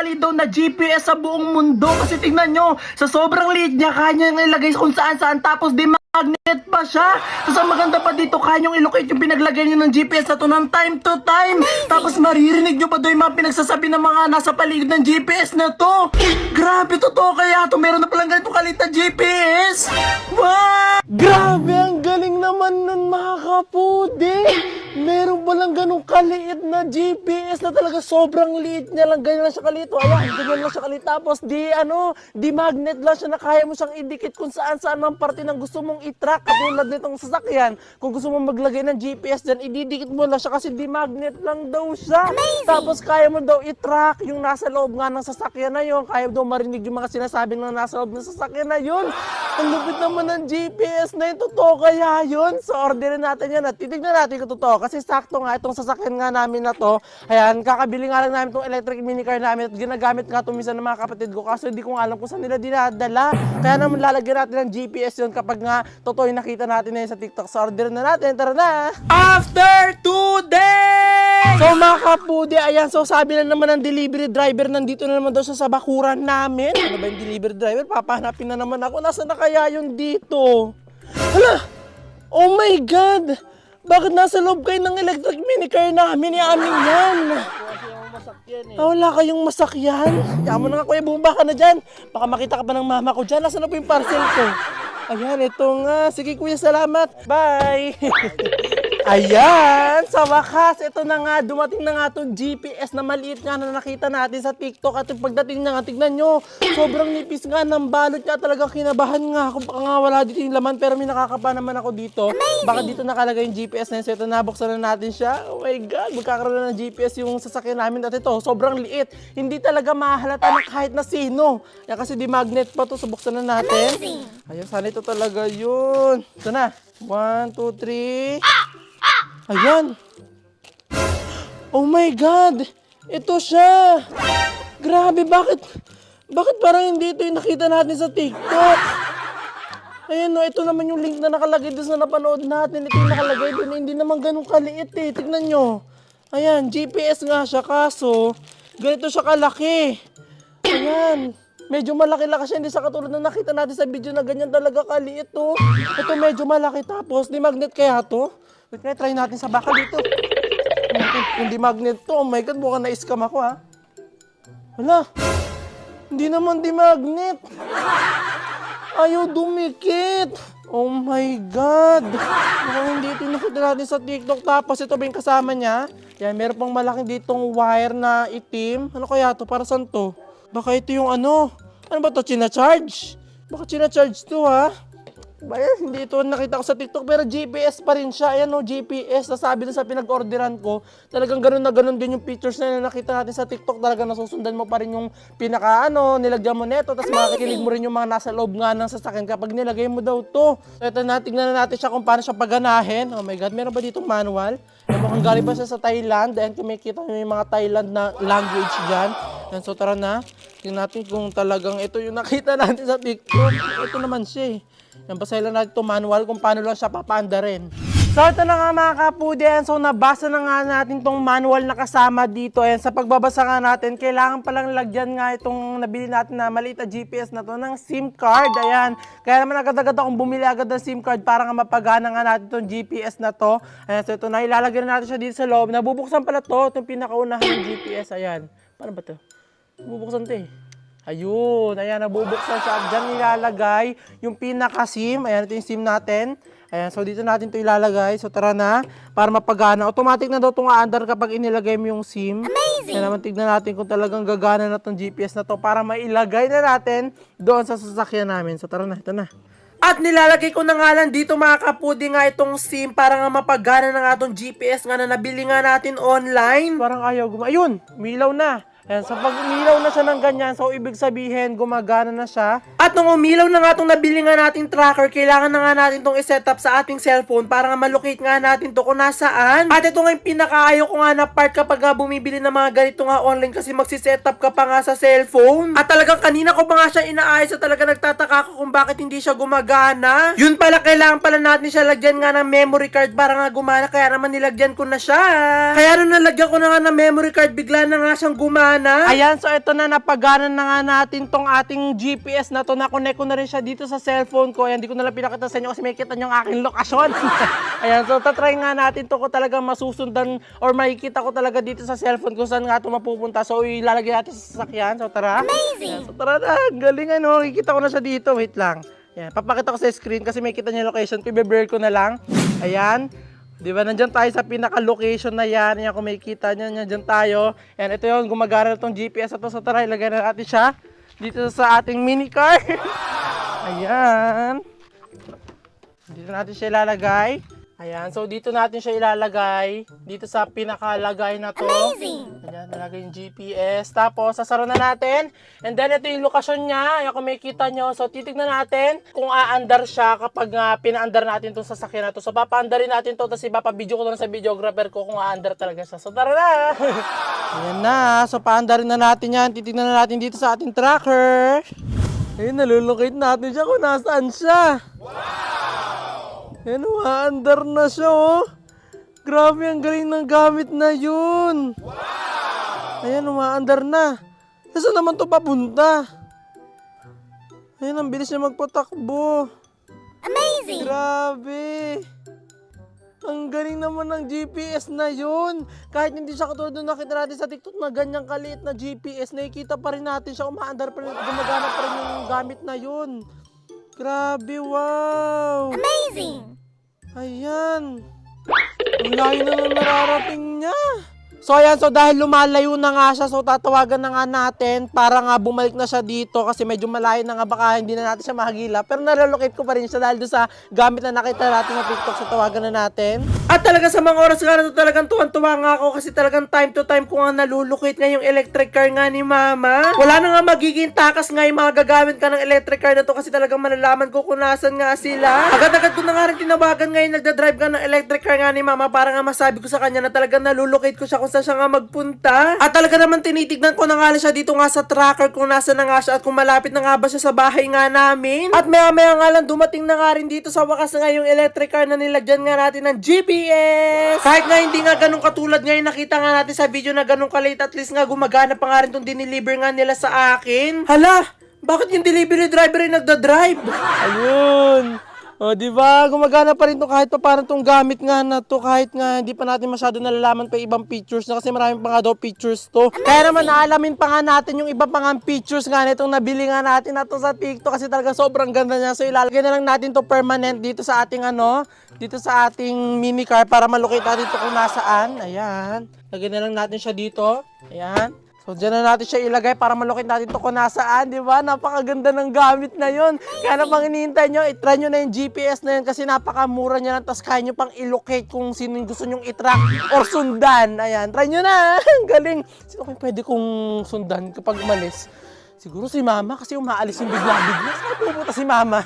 pinakamaliit daw na GPS sa buong mundo. Kasi tingnan nyo, sa sobrang liit niya, kanya niyang ilagay kung saan-saan. Tapos di magnet pa siya. Tapos ang maganda pa dito, kanya niyong ilocate yung pinaglagay niyo ng GPS na to ng time to time. Tapos maririnig nyo pa doon yung mga pinagsasabi ng mga nasa paligid ng GPS na to. Grabe, totoo kaya to. Meron na palang ganito kalit na GPS. Wow! Grabe, ang galing naman nun mga kapudi. Meron palang ganong kaliit na GPS na talaga sobrang liit niya lang. Ganyan lang siya kaliit. Ayan, ganyan lang siya kaliit. Tapos di magnet lang siya na kaya mo siyang idikit kung saan-saan mang parte ng gusto mong i-track. Katulad nitong sasakyan. Kung gusto mong maglagay ng GPS dyan, ididikit mo lang siya kasi di magnet lang daw siya. Amazing! Tapos kaya mo daw i-track yung nasa loob nga ng sasakyan na yun. Kaya daw marinig yung mga sinasabi ng nasa loob ng sasakyan na yun. Ang lupit naman ng GPS na yun. Totoo kaya yun? So orderin natin yan at titignan natin kung totoo. Kasi sakto nga itong sasakyan nga namin na to. Ayan, kakabili nga lang namin itong electric minicar namin at ginagamit nga ito minsan ng mga kapatid ko. Kaso hindi ko alam kung saan nila dinadala. Kaya naman lalagyan natin ng GPS yun kapag nga totoo yung nakita natin na yun sa TikTok. So orderin na natin. Tara na! After 2 days! So mga kapudi, ayan. So sabi na naman ng delivery driver, nandito na naman daw siya sa bakuran namin. Ano ba yung delivery driver? Papahanapin na naman ako. Nasaan na kaya yun dito? Hala! Oh my God! Bakit nasa loob kayo ng electric minicar namin? Amin yan! Wala kayong masakyan? Yaman na nga kuya, bumaba ka na dyan. Baka makita ka pa ng mama ko dyan. Nasaan na po yung parcel ko? Ayan, ito nga. Sige kuya, salamat. Bye! Ayan, sa wakas, ito na nga, dumating na nga itong GPS na maliit nga na nakita natin sa TikTok. At yung pagdating na nga, tignan nyo, sobrang nipis nga ng balot niya. Talagang kinabahan nga ako, baka nga wala dito yung laman, pero may nakakapa naman ako dito. Amazing! Baka dito nakalagay yung GPS na yun. So ito, nabuksan na natin siya. Oh my God, magkakaroon na ng GPS yung sasakyan namin. At ito, sobrang liit. Hindi talaga mahalata na kahit na sino. Yan kasi di magnet pa to, so buksan na natin. Amazing! Ayan, sana ito talaga yun. Ito na, 1, 2, 3. Ayan. Oh my God! Ito siya! Grabe, bakit parang hindi ito yung nakita natin sa TikTok? Ayan no, ito naman yung link na nakalagay doon sa napanood natin. Ito yung nakalagay doon, hindi naman ganun kaliit eh. Tignan nyo. Ayan, GPS nga siya, kaso ganito siya kalaki. Ayan. Medyo malaki-laki siya, hindi sa katulad na nakita natin sa video na ganyan talaga kaliit to. Ito medyo malaki, tapos di magnet kaya to? Wait nga, try natin sa baka dito. Hindi magnet to. Oh my God, mukhang na-scam ako ha. Wala. Hindi naman di magnet. Ayaw dumikit. Oh my God. Mukhang hindi ito nakita natin sa TikTok. Tapos ito ba yung kasama niya? Yan, meron pang malaking ditong wire na itim. Ano kaya to? Para saan to? Baka ito yung ano? Ano ba to? China-charge? Baka china-charge to ha? Bayan, hindi ito nakita ko sa TikTok pero GPS pa rin siya. Ayan o, GPS. Nasabi na sa pinag-orderan ko. Talagang ganun na ganun din yung pictures na nakita natin sa TikTok. Talagang nasusundan mo pa rin yung nilagyan mo neto. Tapos makikinig mo rin yung mga nasa loob nga ng sasakyan kapag nilagay mo daw to. So ito na, tignan na natin siya kung paano siya paganahin. Oh my God, meron ba ditong manual? Mukhang galing pa siya sa Thailand. Ayan, kumikita nyo yung mga Thailand na language dyan. Ayan, so tara na. Tingnan natin kung talagang ito yung nakita natin sa TikTok. Ito naman siya eh. Yan, basahin lang natin itong manual kung paano lang siya papanda rin. So ito na nga mga kapudi. So nabasa na nga natin itong manual na kasama dito. Ayan, sa pagbabasa nga natin, kailangan palang lagyan nga itong nabili natin na maliit na GPS na to ng SIM card. Ayan, kaya naman agad-agad akong bumili agad ng SIM card para nga mapagana nga natin itong GPS na to. Ayan, so ito na, ilalagyan na natin siya dito sa loob. Nabubuksan pala to, itong pinakaunahan ng GPS. Ayan, paano ba to? Nabubuksan to eh. Ayun, ayan, nabubuksan siya. Diyan nilalagay yung pinaka-SIM. Ayan, ito yung SIM natin. Ayan, so dito natin ito ilalagay. So tara na, para mapagana. Automatic na daw itong aandar kapag inilagay mo yung SIM. Amazing! Kaya naman tignan natin kung talagang gagana na itong GPS na to para mailagay na natin doon sa sasakyan namin. So tara na, ito na. At nilalagay ko na nga lang dito mga kapudi nga itong SIM para nga mapagana na nga itong GPS nga na nabili nga natin online. Parang ayaw ayun, umilaw na. Ayan, so pag umilaw na siya ng ganyan, so ibig sabihin gumagana na siya. At nung umilaw na nga itong nabili nga nating tracker, kailangan na nga natin itong iset up sa ating cellphone para nga malocate nga natin to kung nasaan. At ito nga yung pinakaayaw ko nga na part kapag bumibili ng mga ganito nga online kasi magsiset up ka pa nga sa cellphone. At talagang kanina ko pa nga siya inaayos at talaga nagtataka ako kung bakit hindi siya gumagana. Yun pala, kailangan pala natin siya lagyan nga ng memory card para nga gumana, kaya naman nilagyan ko na siya. Kaya nung nalagyan ko na nga ng memory card, bigla na nga siyang gumana. Ayan, so ito na, napagana na nga natin tong ating GPS na to. Na-connect ko na rin siya dito sa cellphone ko. Ayan, di ko na lang pinakita sa inyo kasi may kita nyo ang aking lokasyon. Ayan, so tatry nga natin to ko talaga masusundan or makikita ko talaga dito sa cellphone kung saan nga ito mapupunta. So ilalagay natin sa sasakyan. So tara. Amazing! Ayan, so tara na, galing ano. Kikita ko na siya dito. Wait lang. Ayan, papakita ko sa screen kasi may kita niya location. I-blur ko na lang. Ayan. Di ba, nandyan tayo sa pinaka-location na yan. Ayan, kung may kita nyo, nandyan tayo. Ayan, ito yun, gumagana na itong GPS na to. So tara, ilagay na natin siya dito sa ating mini car. Ayan. Dito natin siya ilalagay. Ayan, so dito natin siya ilalagay. Dito sa pinakalagay na to. Amazing! Ayan, nalagay yung GPS. Tapos, sasara na natin. And then, ito yung lokasyon niya. Ayan, kung may kita nyo. So, titignan natin kung aandar siya kapag pinaandar natin itong sasakyan na to. So, papaandarin natin to. Tapos, ipapabidyo ko lang sa videographer ko kung aandar talaga siya. So, tara na! Ayan na. So, paandarin na natin yan. Titignan na natin dito sa ating tracker. Ayun, nalulocate natin siya kung nasaan siya. Yan, umaandar na siya, oh. Grabe, ang galing ng gamit na yun. Ayan, umaandar na. Saan naman to papunta? Ayan, ang bilis niya magpatakbo. Amazing! Grabe. Ang galing naman ng GPS na yun. Kahit hindi siya katulad nung nakita natin sa TikTok na ganyang kaliit na GPS, nakikita pa rin natin siya, umaandar pa rin, gumagana pa rin yung gamit na yun. Grabe, wow! Amazing! Ayan. Ang layo na nang nararating niya. So ayan, so dahil lumalayo na nga siya, so tatawagan na nga natin para nga bumalik na siya dito kasi medyo malayo na nga, baka hindi na natin siya mahagila. Pero nalolocate ko pa rin siya dahil doon sa gamit na nakita natin sa TikTok, so tawagan na natin. At talaga sa mga oras nga na ito, talagang tuwan-tuwa nga ako kasi talagang time to time ko nga nalulocate nga yung electric car nga ni Mama. Wala na nga magiging takas nga yung mga gagamit ka ng electric car na to kasi talagang malalaman ko kung nasan nga sila. Agad-agad ko na nga rin tinawagan nga yung nagdadrive ka ng electric car nga ni Mama para nga masabi ko sa kanya na talagang nalulocate ko siya kung saan siya nga magpunta. At talaga naman tinitignan ko na nga siya dito nga sa tracker kung nasa na nga siya at kung malapit na nga ba siya sa bahay nga namin. At maya-maya nga lang dumating na nga rin dito sa wakas na nga yung electric car na nilagyan nga natin ng GPS. Kahit nga hindi nga ganun katulad nga yung nakita nga natin sa video na ganun kalate, at least nga gumagana pa nga rin itong diniliver nga nila sa akin. Hala! Bakit yung delivery driver ay nagda-drive? Ayun! O, di ba? Gumagana pa rin to kahit pa parang tong gamit nga na to, kahit nga hindi pa natin masyado nalalaman pa ibang features na kasi marami pa nga daw features to. Kaya naman naalamin pa nga natin yung iba pa nga features nga nitong nabili nga natin na to sa TikTok kasi talaga sobrang ganda niya. So ilalagay na lang natin to permanent dito sa ating dito sa ating mini car para malocate natin to kung nasaan. Ayan. Lagyan na lang natin siya dito. Ayan. So, dyan na natin siya ilagay para malocate natin ito kung nasaan, di ba? Napakaganda ng gamit na yun. Kaya na pang hinihintay nyo, itry nyo na yung GPS na yun kasi napakamura niya lang. Tapos kaya nyo pang ilocate kung sino yung gusto nyong itrack or sundan. Ayan, try nyo na. Galing. Sino kayo pwede kong sundan kapag umalis? Siguro si Mama kasi umaalis yung bigla-bigla. Saan pupunta si Mama?